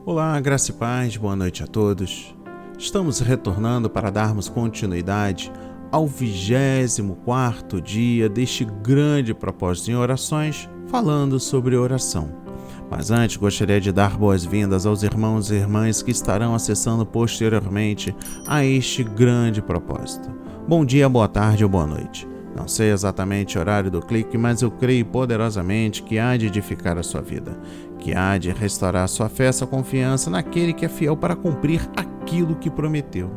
Olá, graça e paz, boa noite a todos. Estamos retornando para darmos continuidade ao 24º dia deste grande propósito em orações, falando sobre oração. Mas antes, gostaria de dar boas-vindas aos irmãos e irmãs que estarão acessando posteriormente a este grande propósito. Bom dia, boa tarde ou boa noite. Não sei exatamente o horário do clique, mas eu creio poderosamente que há de edificar a sua vida, que há de restaurar sua fé, sua confiança naquele que é fiel para cumprir aquilo que prometeu.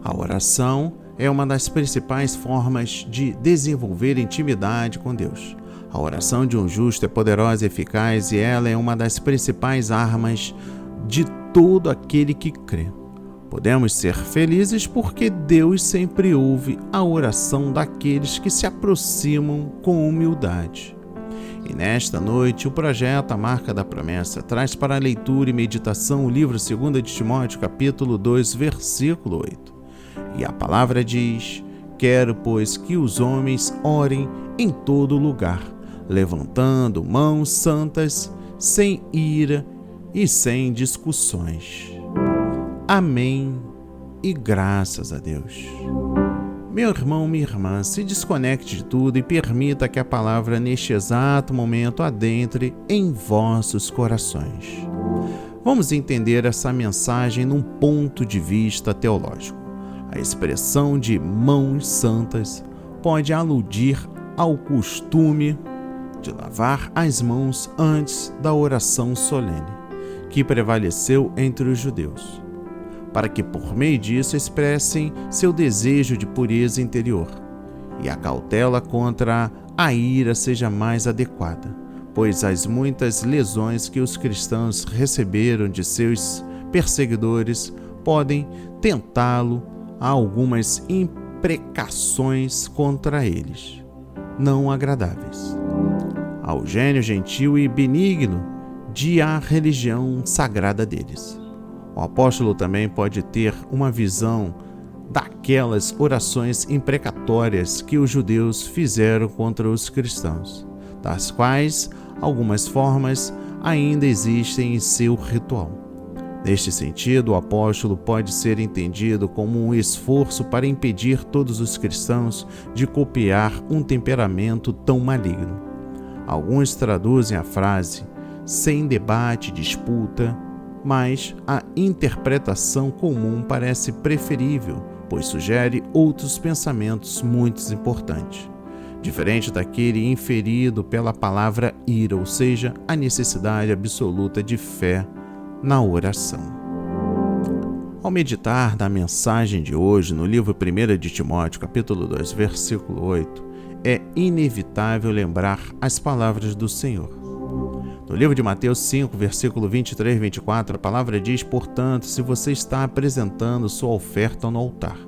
A oração é uma das principais formas de desenvolver intimidade com Deus. A oração de um justo é poderosa e eficaz e ela é uma das principais armas de todo aquele que crê. Podemos ser felizes porque Deus sempre ouve a oração daqueles que se aproximam com humildade. E nesta noite, o projeto A Marca da Promessa traz para leitura e meditação o livro 2 de Timóteo, capítulo 2, versículo 8. E a palavra diz: Quero, pois, que os homens orem em todo lugar, levantando mãos santas, sem ira e sem discussões. Amém e graças a Deus. Meu irmão, minha irmã, se desconecte de tudo e permita que a palavra neste exato momento adentre em vossos corações. Vamos entender essa mensagem num ponto de vista teológico. A expressão de mãos santas pode aludir ao costume de lavar as mãos antes da oração solene, que prevaleceu entre os judeus, para que por meio disso expressem seu desejo de pureza interior, e a cautela contra a ira seja mais adequada, pois as muitas lesões que os cristãos receberam de seus perseguidores podem tentá-lo a algumas imprecações contra eles, não agradáveis, ao gênio gentil e benigno de a religião sagrada deles. O apóstolo também pode ter uma visão daquelas orações imprecatórias que os judeus fizeram contra os cristãos, das quais algumas formas ainda existem em seu ritual. Neste sentido, o apóstolo pode ser entendido como um esforço para impedir todos os cristãos de copiar um temperamento tão maligno. Alguns traduzem a frase sem debate e disputa, mas a interpretação comum parece preferível, pois sugere outros pensamentos muito importantes, diferente daquele inferido pela palavra ira, ou seja, a necessidade absoluta de fé na oração. Ao meditar na mensagem de hoje no livro 1 de Timóteo, capítulo 2, versículo 8, é inevitável lembrar as palavras do Senhor. No livro de Mateus 5, versículo 23 e 24, a palavra diz: Portanto, se você está apresentando sua oferta no altar,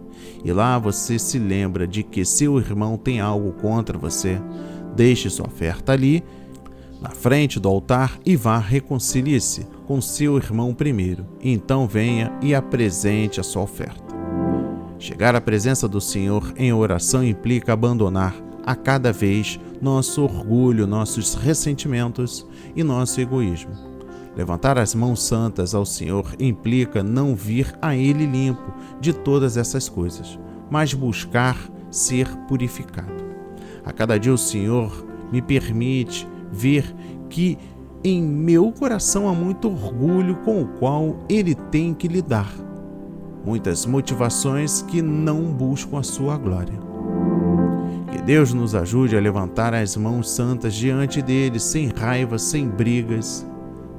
e lá você se lembra de que seu irmão tem algo contra você, deixe sua oferta ali, na frente do altar, e vá reconcilie-se com seu irmão primeiro, e então venha e apresente a sua oferta. Chegar à presença do Senhor em oração implica abandonar a cada vez nosso orgulho, nossos ressentimentos e nosso egoísmo. Levantar as mãos santas ao Senhor implica não vir a Ele limpo de todas essas coisas, mas buscar ser purificado. A cada dia o Senhor me permite ver que em meu coração há muito orgulho com o qual Ele tem que lidar, muitas motivações que não buscam a sua glória. Que Deus nos ajude a levantar as mãos santas diante dele, sem raiva, sem brigas,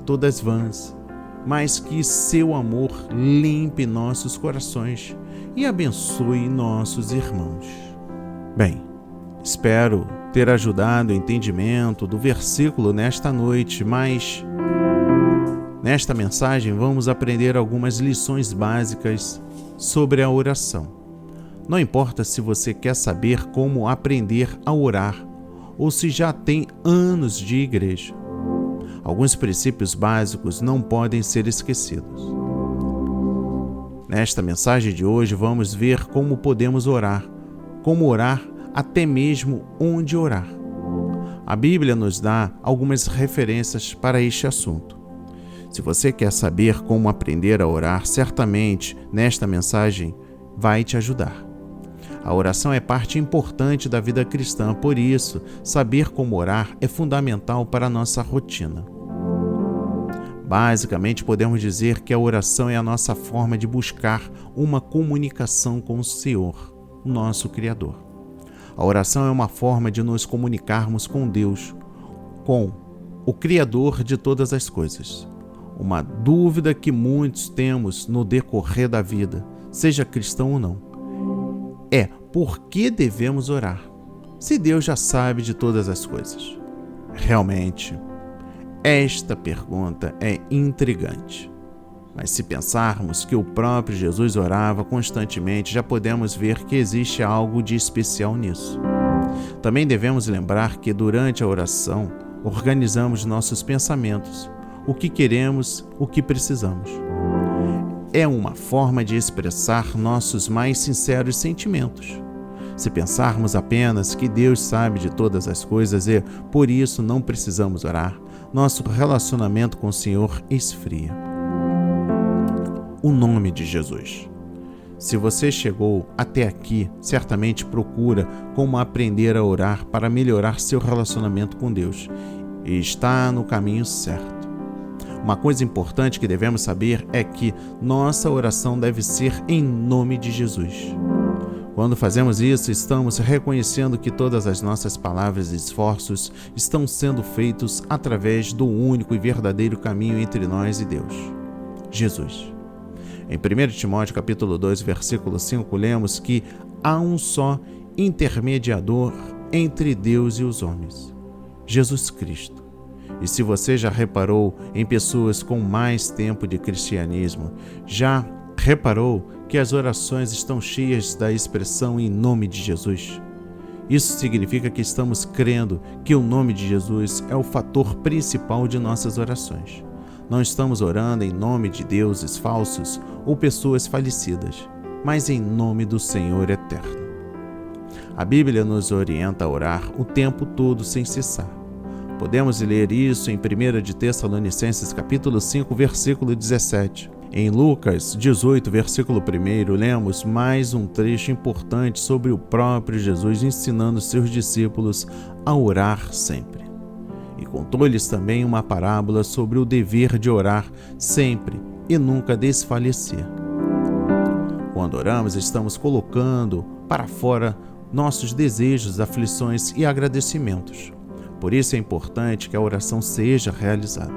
todas vãs, mas que seu amor limpe nossos corações e abençoe nossos irmãos. Bem, espero ter ajudado o entendimento do versículo nesta noite, mas nesta mensagem vamos aprender algumas lições básicas sobre a oração. Não importa se você quer saber como aprender a orar ou se já tem anos de igreja. Alguns princípios básicos não podem ser esquecidos. Nesta mensagem de hoje vamos ver como podemos orar, como orar até mesmo onde orar. A Bíblia nos dá algumas referências para este assunto. Se você quer saber como aprender a orar, certamente nesta mensagem vai te ajudar. A oração é parte importante da vida cristã, por isso, saber como orar é fundamental para a nossa rotina. Basicamente, podemos dizer que a oração é a nossa forma de buscar uma comunicação com o Senhor, o nosso Criador. A oração é uma forma de nos comunicarmos com Deus, com o Criador de todas as coisas. Uma dúvida que muitos temos no decorrer da vida, seja cristão ou não, é por que devemos orar, se Deus já sabe de todas as coisas. Realmente, esta pergunta é intrigante. Mas se pensarmos que o próprio Jesus orava constantemente, já podemos ver que existe algo de especial nisso. Também devemos lembrar que durante a oração, organizamos nossos pensamentos, o que queremos, o que precisamos. É uma forma de expressar nossos mais sinceros sentimentos. Se pensarmos apenas que Deus sabe de todas as coisas e, por isso, não precisamos orar, nosso relacionamento com o Senhor esfria. O nome de Jesus. Se você chegou até aqui, certamente procura como aprender a orar para melhorar seu relacionamento com Deus e está no caminho certo. Uma coisa importante que devemos saber é que nossa oração deve ser em nome de Jesus. Quando fazemos isso, estamos reconhecendo que todas as nossas palavras e esforços estão sendo feitos através do único e verdadeiro caminho entre nós e Deus, Jesus. Em 1 Timóteo capítulo 2, versículo 5, lemos que há um só intermediador entre Deus e os homens, Jesus Cristo. E se você já reparou em pessoas com mais tempo de cristianismo, já reparou que as orações estão cheias da expressão em nome de Jesus? Isso significa que estamos crendo que o nome de Jesus é o fator principal de nossas orações. Não estamos orando em nome de deuses falsos ou pessoas falecidas, mas em nome do Senhor eterno. A Bíblia nos orienta a orar o tempo todo sem cessar. Podemos ler isso em 1 de Tessalonicenses capítulo 5, versículo 17. Em Lucas 18, versículo 1, lemos mais um trecho importante sobre o próprio Jesus ensinando seus discípulos a orar sempre. E contou-lhes também uma parábola sobre o dever de orar sempre e nunca desfalecer. Quando oramos, estamos colocando para fora nossos desejos, aflições e agradecimentos. Por isso é importante que a oração seja realizada.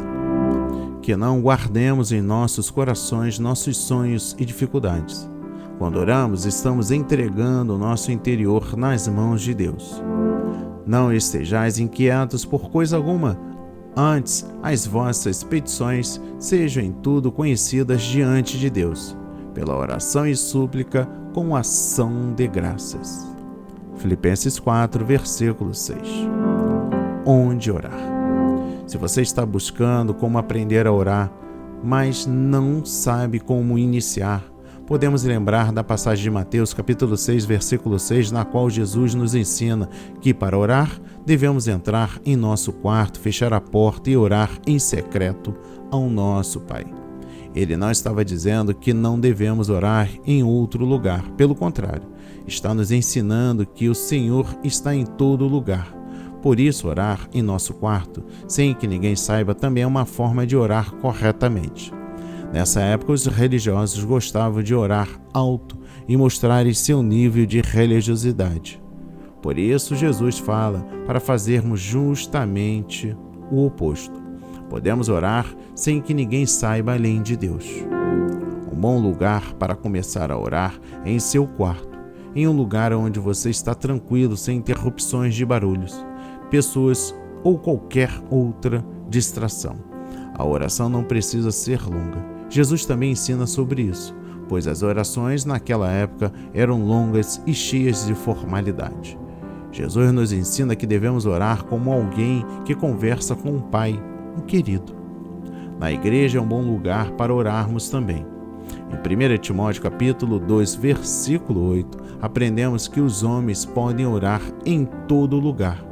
Que não guardemos em nossos corações nossos sonhos e dificuldades. Quando oramos, estamos entregando o nosso interior nas mãos de Deus. Não estejais inquietos por coisa alguma. Antes, as vossas petições sejam em tudo conhecidas diante de Deus, pela oração e súplica com ação de graças. Filipenses 4, versículo 6. Onde orar? Se você está buscando como aprender a orar, mas não sabe como iniciar, podemos lembrar da passagem de Mateus capítulo 6, versículo 6, na qual Jesus nos ensina que para orar devemos entrar em nosso quarto, fechar a porta e orar em secreto ao nosso Pai. Ele não estava dizendo que não devemos orar em outro lugar, pelo contrário, está nos ensinando que o Senhor está em todo lugar. Por isso, orar em nosso quarto, sem que ninguém saiba, também é uma forma de orar corretamente. Nessa época, os religiosos gostavam de orar alto e mostrarem seu nível de religiosidade. Por isso, Jesus fala para fazermos justamente o oposto. Podemos orar sem que ninguém saiba além de Deus. Um bom lugar para começar a orar é em seu quarto, em um lugar onde você está tranquilo, sem interrupções de barulhos, pessoas ou qualquer outra distração. A oração não precisa ser longa. Jesus também ensina sobre isso, pois as orações naquela época eram longas e cheias de formalidade. Jesus nos ensina que devemos orar como alguém que conversa com um pai, um querido. Na igreja é um bom lugar para orarmos também. Em 1 Timóteo capítulo 2, versículo 8, aprendemos que os homens podem orar em todo lugar,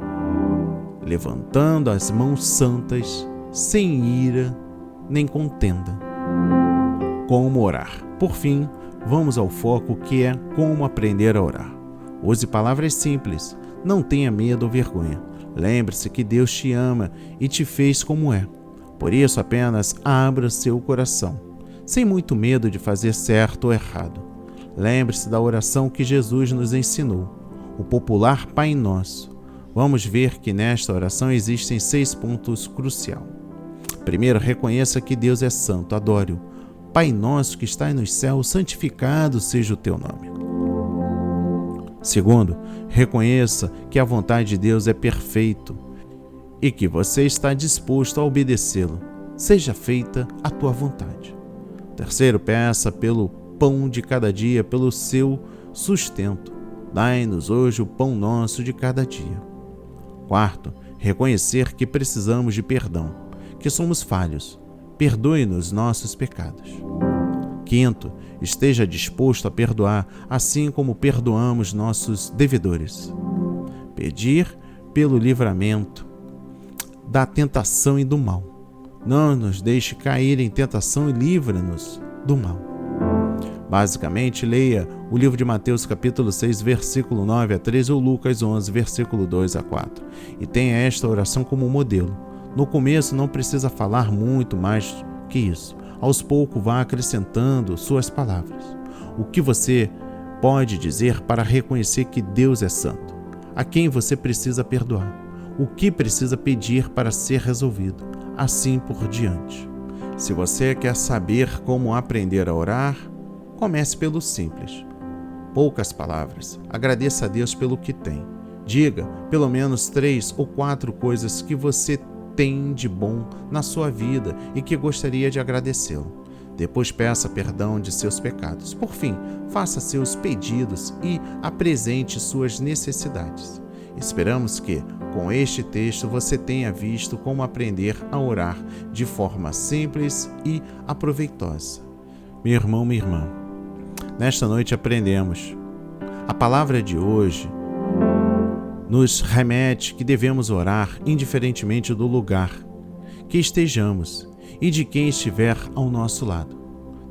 levantando as mãos santas, sem ira nem contenda. Como orar? Por fim, vamos ao foco, que é como aprender a orar. Use palavras simples, não tenha medo ou vergonha. Lembre-se que Deus te ama e te fez como é. Por isso, apenas abra seu coração, sem muito medo de fazer certo ou errado. Lembre-se da oração que Jesus nos ensinou, o popular Pai Nosso. Vamos ver que nesta oração existem 6 pontos cruciais. Primeiro, reconheça que Deus é santo, adore-o. Pai Nosso que está nos céus, santificado seja o teu nome. Segundo, reconheça que a vontade de Deus é perfeita e que você está disposto a obedecê-lo. Seja feita a tua vontade. Terceiro, peça pelo pão de cada dia, pelo seu sustento. Dai-nos hoje o pão nosso de cada dia. Quarto, reconhecer que precisamos de perdão, que somos falhos. Perdoe-nos nossos pecados. Quinto, esteja disposto a perdoar, assim como perdoamos nossos devedores. Pedir pelo livramento da tentação e do mal. Não nos deixe cair em tentação e livra-nos do mal. Basicamente, leia o livro de Mateus capítulo 6, versículo 9 a 13 ou Lucas 11, versículo 2 a 4. E tenha esta oração como modelo. No começo não precisa falar muito mais que isso. Aos poucos vá acrescentando suas palavras. O que você pode dizer para reconhecer que Deus é santo? A quem você precisa perdoar? O que precisa pedir para ser resolvido? Assim por diante. Se você quer saber como aprender a orar, comece pelo simples. Poucas palavras. Agradeça a Deus pelo que tem. Diga pelo menos 3 ou 4 coisas que você tem de bom na sua vida e que gostaria de agradecê-lo. Depois peça perdão de seus pecados. Por fim, faça seus pedidos e apresente suas necessidades. Esperamos que, com este texto, você tenha visto como aprender a orar de forma simples e aproveitosa. Meu irmão, minha irmã, nesta noite aprendemos. A palavra de hoje nos remete que devemos orar indiferentemente do lugar que estejamos e de quem estiver ao nosso lado.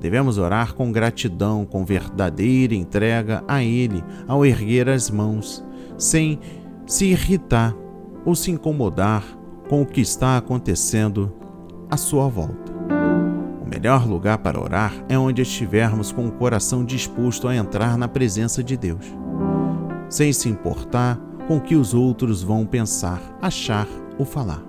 Devemos orar com gratidão, com verdadeira entrega a Ele ao erguer as mãos, sem se irritar ou se incomodar com o que está acontecendo à sua volta. O melhor lugar para orar é onde estivermos com o coração disposto a entrar na presença de Deus, sem se importar com o que os outros vão pensar, achar ou falar.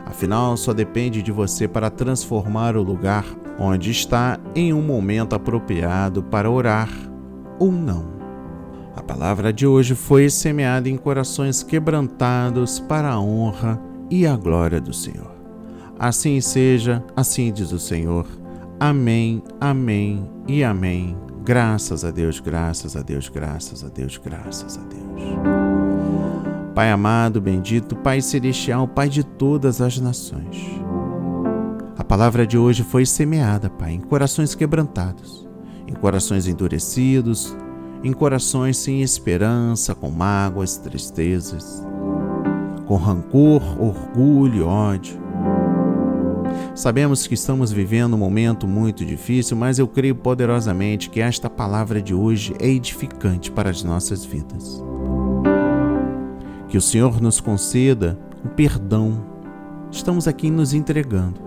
Afinal, só depende de você para transformar o lugar onde está em um momento apropriado para orar ou não. A palavra de hoje foi semeada em corações quebrantados para a honra e a glória do Senhor. Assim seja, assim diz o Senhor. Amém, amém e amém. Graças a Deus, graças a Deus, graças a Deus, graças a Deus. Pai amado, bendito, Pai celestial, Pai de todas as nações. A palavra de hoje foi semeada, Pai, em corações quebrantados, em corações endurecidos, em corações sem esperança, com mágoas, tristezas, com rancor, orgulho, ódio. Sabemos que estamos vivendo um momento muito difícil, mas eu creio poderosamente que esta palavra de hoje é edificante para as nossas vidas. Que o Senhor nos conceda o perdão. Estamos aqui nos entregando.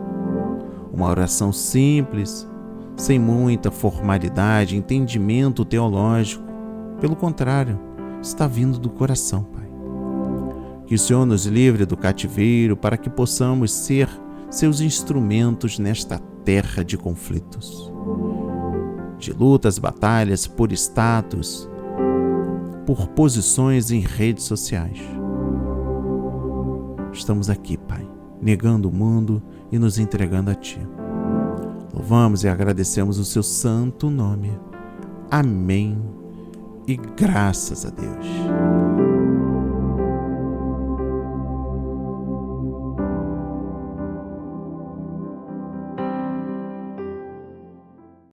Uma oração simples, sem muita formalidade, entendimento teológico. Pelo contrário, está vindo do coração, Pai. Que o Senhor nos livre do cativeiro para que possamos ser seus instrumentos nesta terra de conflitos, de lutas, batalhas por status, por posições em redes sociais. Estamos aqui, Pai, negando o mundo e nos entregando a Ti. Louvamos e agradecemos o Seu santo nome. Amém e graças a Deus.